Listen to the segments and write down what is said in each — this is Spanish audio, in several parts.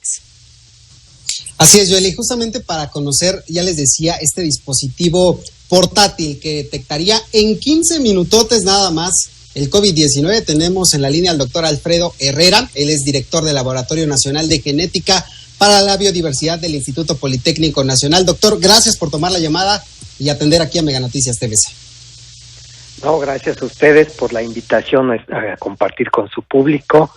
Alex. Así es, Joely, justamente para conocer, ya les decía, este dispositivo portátil que detectaría en 15 minutotes nada más el COVID-19, tenemos en la línea al doctor Alfredo Herrera. Él es director del Laboratorio Nacional de Genética para la Biodiversidad del Instituto Politécnico Nacional. Doctor, gracias por tomar la llamada y atender aquí a Mega Noticias TVC. No, gracias a ustedes por la invitación a compartir con su público.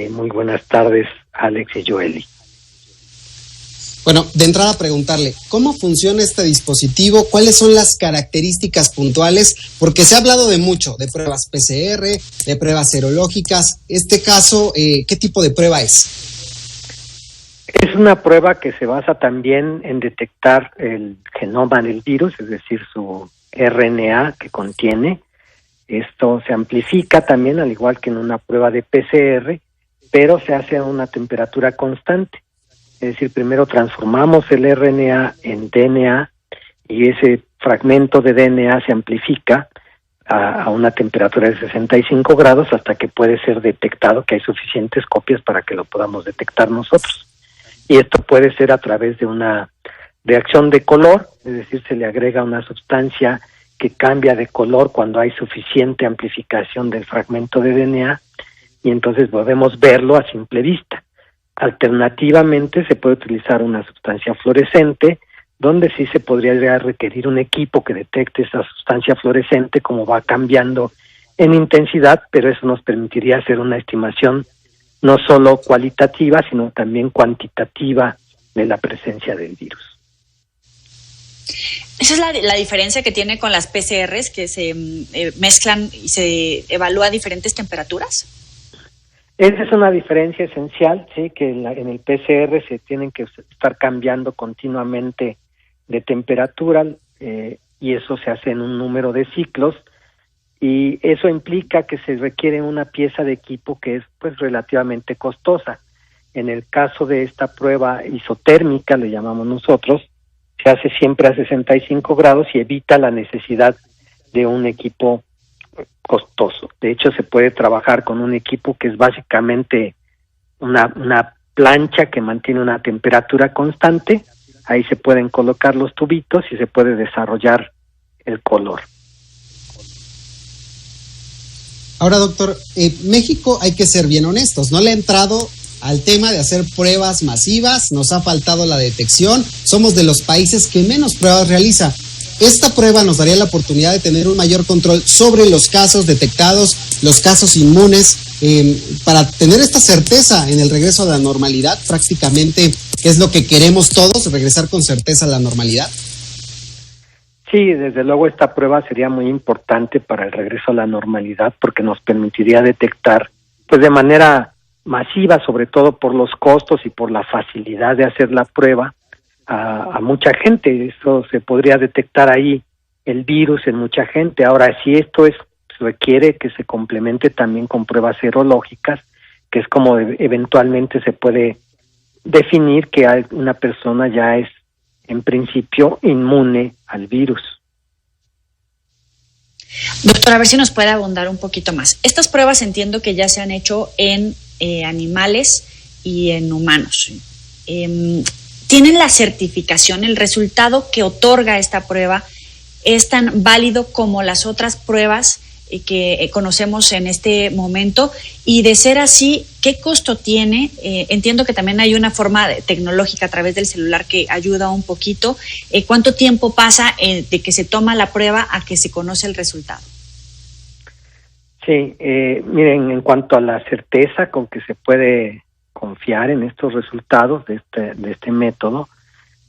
Muy buenas tardes, Alex y Joely. Bueno, de entrada preguntarle, ¿cómo funciona este dispositivo? ¿Cuáles son las características puntuales? Porque se ha hablado de mucho, de pruebas PCR, de pruebas serológicas. Este caso, ¿qué tipo de prueba es? Es una prueba que se basa también en detectar el genoma del virus, es decir, su RNA que contiene. Esto se amplifica también, al igual que en una prueba de PCR, pero se hace a una temperatura constante. Es decir, primero transformamos el RNA en DNA y ese fragmento de DNA se amplifica a una temperatura de 65 grados hasta que puede ser detectado, que hay suficientes copias para que lo podamos detectar nosotros. Y esto puede ser a través de una reacción de color, es decir, se le agrega una sustancia que cambia de color cuando hay suficiente amplificación del fragmento de DNA y entonces podemos verlo a simple vista. Alternativamente se puede utilizar una sustancia fluorescente, donde sí se podría requerir un equipo que detecte esa sustancia fluorescente como va cambiando en intensidad, pero eso nos permitiría hacer una estimación no solo cualitativa, sino también cuantitativa de la presencia del virus. Esa es la diferencia que tiene con las PCRs, que se mezclan y se evalúa a diferentes temperaturas. Esa es una diferencia esencial, sí, que en el PCR se tienen que estar cambiando continuamente de temperatura y eso se hace en un número de ciclos y eso implica que se requiere una pieza de equipo que es pues relativamente costosa. En el caso de esta prueba isotérmica, le llamamos nosotros, se hace siempre a 65 grados y evita la necesidad de un equipo costoso. De hecho, se puede trabajar con un equipo que es básicamente una plancha que mantiene una temperatura constante. Ahí se pueden colocar los tubitos y se puede desarrollar el color. Ahora, doctor, México, hay que ser bien honestos, no le ha entrado al tema de hacer pruebas masivas, nos ha faltado la detección, somos de los países que menos pruebas realiza. Esta prueba nos daría la oportunidad de tener un mayor control sobre los casos detectados, los casos inmunes, para tener esta certeza en el regreso a la normalidad, prácticamente, que es lo que queremos todos, regresar con certeza a la normalidad. Sí, desde luego esta prueba sería muy importante para el regreso a la normalidad porque nos permitiría detectar pues de manera masiva, sobre todo por los costos y por la facilidad de hacer la prueba, a mucha gente. Eso se podría detectar ahí el virus en mucha gente. Ahora, si esto requiere que se complemente también con pruebas serológicas, que es como eventualmente se puede definir que una persona ya es en principio inmune al virus. Doctor, a ver si nos puede abundar un poquito más. Estas pruebas entiendo que ya se han hecho en animales y en humanos. ¿Tienen la certificación, el resultado que otorga esta prueba es tan válido como las otras pruebas que conocemos en este momento? Y de ser así, ¿qué costo tiene? Entiendo que también hay una forma tecnológica a través del celular que ayuda un poquito. ¿Cuánto tiempo pasa de que se toma la prueba a que se conoce el resultado? Sí, miren, en cuanto a la certeza con que se puede confiar en estos resultados de este método,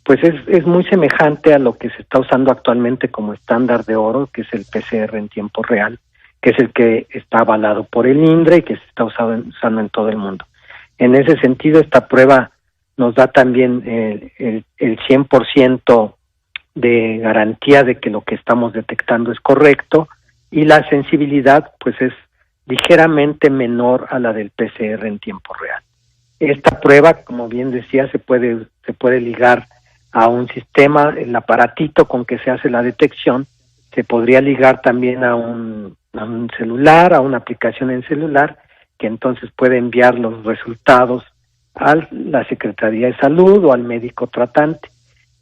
pues es muy semejante a lo que se está usando actualmente como estándar de oro, que es el PCR en tiempo real, que es el que está avalado por el INDRE y que se está usando en todo el mundo. En ese sentido, esta prueba nos da también el 100% de garantía de que lo que estamos detectando es correcto y la sensibilidad pues es ligeramente menor a la del PCR en tiempo real. Esta prueba, como bien decía, se puede ligar a un sistema, el aparatito con que se hace la detección, se podría ligar también a un celular, a una aplicación en celular, que entonces puede enviar los resultados a la Secretaría de Salud o al médico tratante.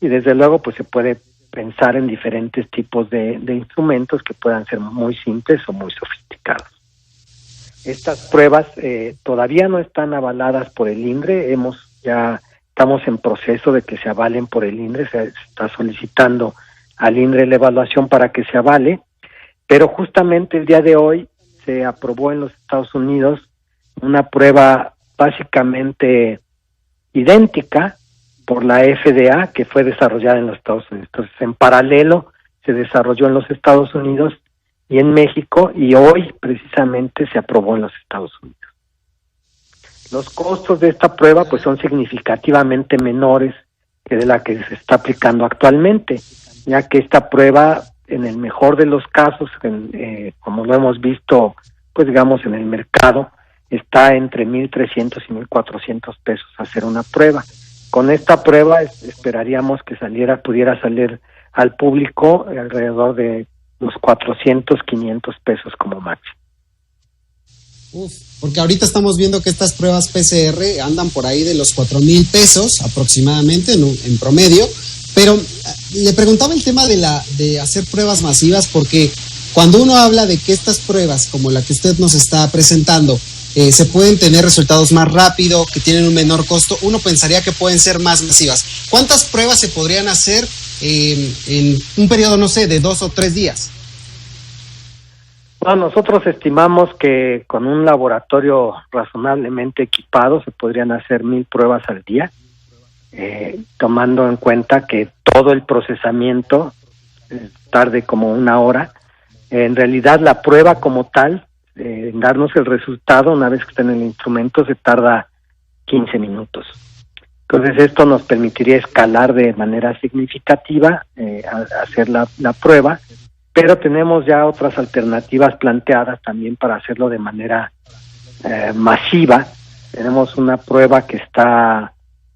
Y desde luego pues se puede pensar en diferentes tipos de instrumentos que puedan ser muy simples o muy sofisticados. Estas pruebas todavía no están avaladas por el INDRE, ya estamos en proceso de que se avalen por el INDRE, se está solicitando al INDRE la evaluación para que se avale, pero justamente el día de hoy se aprobó en los Estados Unidos una prueba básicamente idéntica por la FDA, que fue desarrollada en los Estados Unidos. Entonces, en paralelo se desarrolló en los Estados Unidos y en México, y hoy precisamente se aprobó en los Estados Unidos. Los costos de esta prueba pues son significativamente menores que de la que se está aplicando actualmente, ya que esta prueba, en el mejor de los casos, como lo hemos visto, pues digamos en el mercado, está entre 1,300 y 1,400 pesos hacer una prueba. Con esta prueba esperaríamos que pudiera salir al público alrededor de los 400, 500 pesos como máximo. Porque ahorita estamos viendo que estas pruebas PCR andan por ahí de los 4,000 pesos aproximadamente en promedio, pero le preguntaba el tema de hacer pruebas masivas, porque cuando uno habla de que estas pruebas, como la que usted nos está presentando, se pueden tener resultados más rápido, que tienen un menor costo, uno pensaría que pueden ser más masivas. ¿Cuántas pruebas se podrían hacer en un periodo, no sé, de 2 o 3 días? Bueno, nosotros estimamos que con un laboratorio razonablemente equipado se podrían hacer 1,000 pruebas al día, tomando en cuenta que todo el procesamiento tarde como 1 hora. En realidad la prueba como tal, en darnos el resultado una vez que está en el instrumento, se tarda 15 minutos. Entonces esto nos permitiría escalar de manera significativa, hacer la prueba, pero tenemos ya otras alternativas planteadas también para hacerlo de manera masiva. Tenemos una prueba que está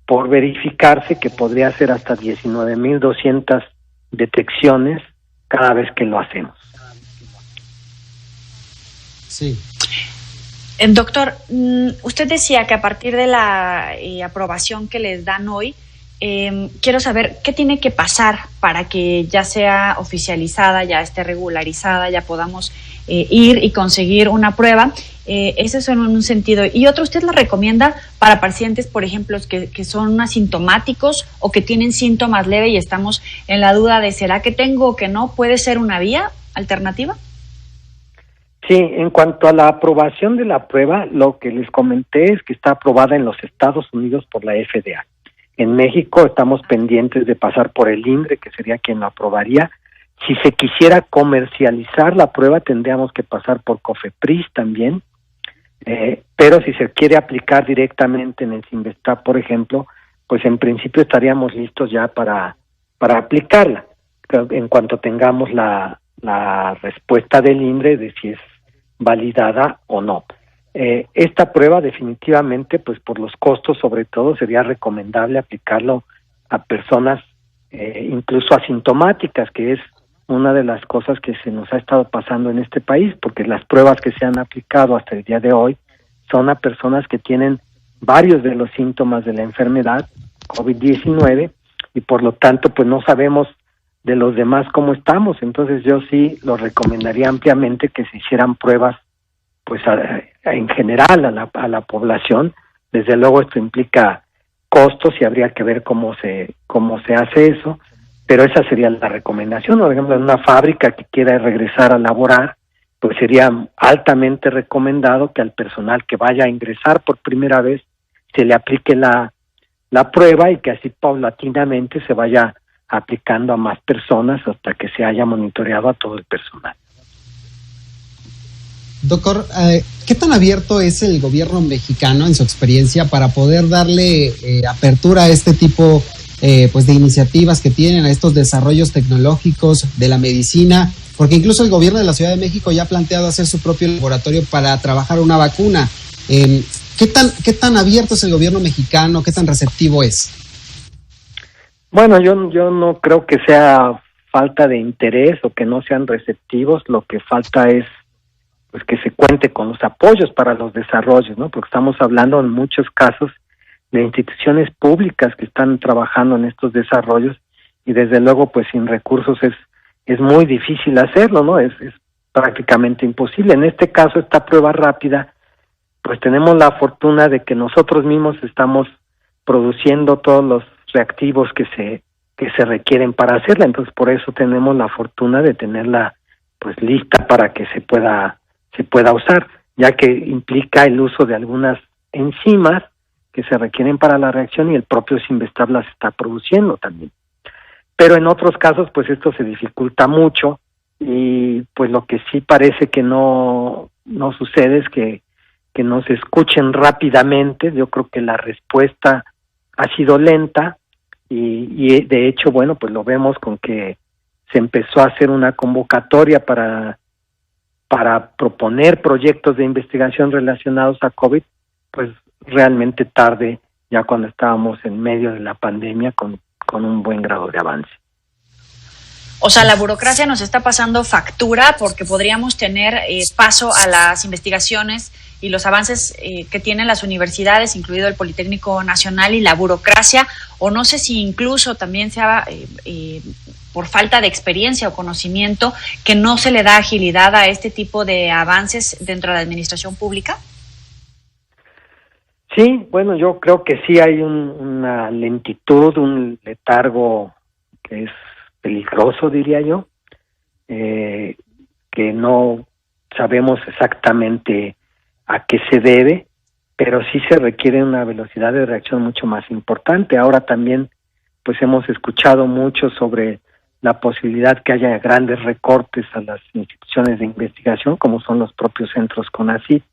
por verificarse, que podría ser hasta 19,200 detecciones cada vez que lo hacemos. Sí. Doctor, usted decía que a partir de la aprobación que les dan hoy, quiero saber qué tiene que pasar para que ya sea oficializada, ya esté regularizada, ya podamos ir y conseguir una prueba. Eso es en un sentido. Y otro, ¿usted la recomienda para pacientes, por ejemplo, que son asintomáticos o que tienen síntomas leves y estamos en la duda de ¿será que tengo o que no? ¿Puede ser una vía alternativa? Sí, en cuanto a la aprobación de la prueba, lo que les comenté es que está aprobada en los Estados Unidos por la FDA. En México estamos pendientes de pasar por el INDRE, que sería quien lo aprobaría. Si se quisiera comercializar la prueba, tendríamos que pasar por COFEPRIS también, pero si se quiere aplicar directamente en el Cinvestav, por ejemplo, pues en principio estaríamos listos ya para aplicarla, en cuanto tengamos la respuesta del INDRE de si es validada o no. Esta prueba definitivamente, pues por los costos sobre todo, sería recomendable aplicarlo a personas incluso asintomáticas, que es una de las cosas que se nos ha estado pasando en este país, porque las pruebas que se han aplicado hasta el día de hoy son a personas que tienen varios de los síntomas de la enfermedad COVID-19 y por lo tanto pues no sabemos de los demás cómo estamos. Entonces yo sí lo recomendaría ampliamente que se hicieran pruebas pues en general a la población. Desde luego esto implica costos y habría que ver cómo se hace eso, pero esa sería la recomendación. Por ejemplo, en una fábrica que quiera regresar a laborar, pues sería altamente recomendado que al personal que vaya a ingresar por primera vez se le aplique la prueba y que así paulatinamente se vaya aplicando a más personas hasta que se haya monitoreado a todo el personal. Doctor, ¿qué tan abierto es el gobierno mexicano en su experiencia para poder darle apertura a este tipo pues de iniciativas que tienen, a estos desarrollos tecnológicos de la medicina? Porque incluso el gobierno de la Ciudad de México ya ha planteado hacer su propio laboratorio para trabajar una vacuna. ¿Qué tan abierto es el gobierno mexicano? ¿Qué tan receptivo es? Bueno, yo no creo que sea falta de interés o que no sean receptivos. Lo que falta es pues que se cuente con los apoyos para los desarrollos, ¿no? Porque estamos hablando en muchos casos de instituciones públicas que están trabajando en estos desarrollos, y desde luego pues sin recursos es muy difícil hacerlo, ¿no? Es prácticamente imposible. En este caso, esta prueba rápida, pues tenemos la fortuna de que nosotros mismos estamos produciendo todos los reactivos que se requieren para hacerla, entonces por eso tenemos la fortuna de tenerla pues lista para que se pueda usar, ya que implica el uso de algunas enzimas que se requieren para la reacción y el propio Sinvestab las está produciendo también. Pero en otros casos pues esto se dificulta mucho, y pues lo que sí parece que no sucede es que no se escuchen rápidamente. Yo creo que la respuesta ha sido lenta, y de hecho, bueno, pues lo vemos con que se empezó a hacer una convocatoria para proponer proyectos de investigación relacionados a COVID, pues realmente tarde, ya cuando estábamos en medio de la pandemia con un buen grado de avance. O sea, la burocracia nos está pasando factura, porque podríamos tener paso a las investigaciones y los avances que tienen las universidades, incluido el Politécnico Nacional, y la burocracia, o no sé si incluso también sea por falta de experiencia o conocimiento, que no se le da agilidad a este tipo de avances dentro de la administración pública. Sí, bueno, yo creo que sí hay una lentitud, un letargo que es peligroso, diría yo, que no sabemos exactamente a qué se debe, pero sí se requiere una velocidad de reacción mucho más importante. Ahora también pues hemos escuchado mucho sobre la posibilidad que haya grandes recortes a las instituciones de investigación, como son los propios centros CONACYT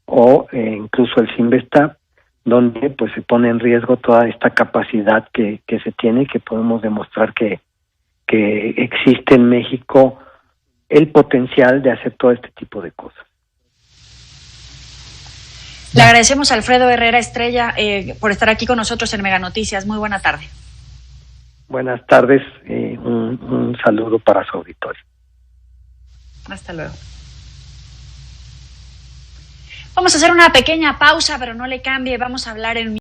o incluso el Sinvestab, donde pues se pone en riesgo toda esta capacidad que se tiene, que podemos demostrar que existe en México el potencial de hacer todo este tipo de cosas. Le agradecemos a Alfredo Herrera Estrella por estar aquí con nosotros en Mega Noticias. Muy buena tarde. Buenas tardes, un saludo para su auditorio. Hasta luego. Vamos a hacer una pequeña pausa, pero no le cambie. Vamos a hablar en